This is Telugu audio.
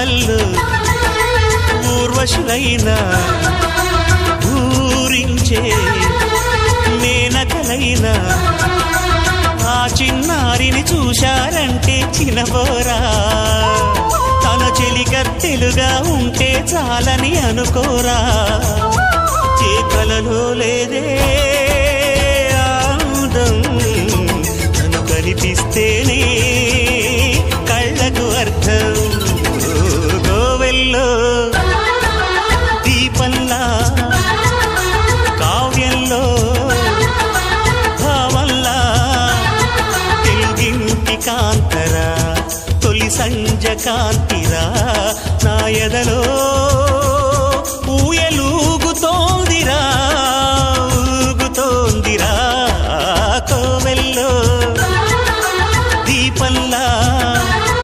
కళ్ళల్లో ఊర్వశులైన ఊరించే మేనకలైన ఆ చిన్నారిని చూశారంటే చినబోరా తన చెలికత్తెలుగా ఉంటే చాలని అనుకోరా ఏ కలలో లేదే ఆనందం తను కనిపిస్తేనే కళ్ళకు అర్థం గోవెల్లో దీపంలా కావ్యంలో భావంలా తెలుగింటి కాంతరా తొలి సంజ కాంతిరా నా ఎదలో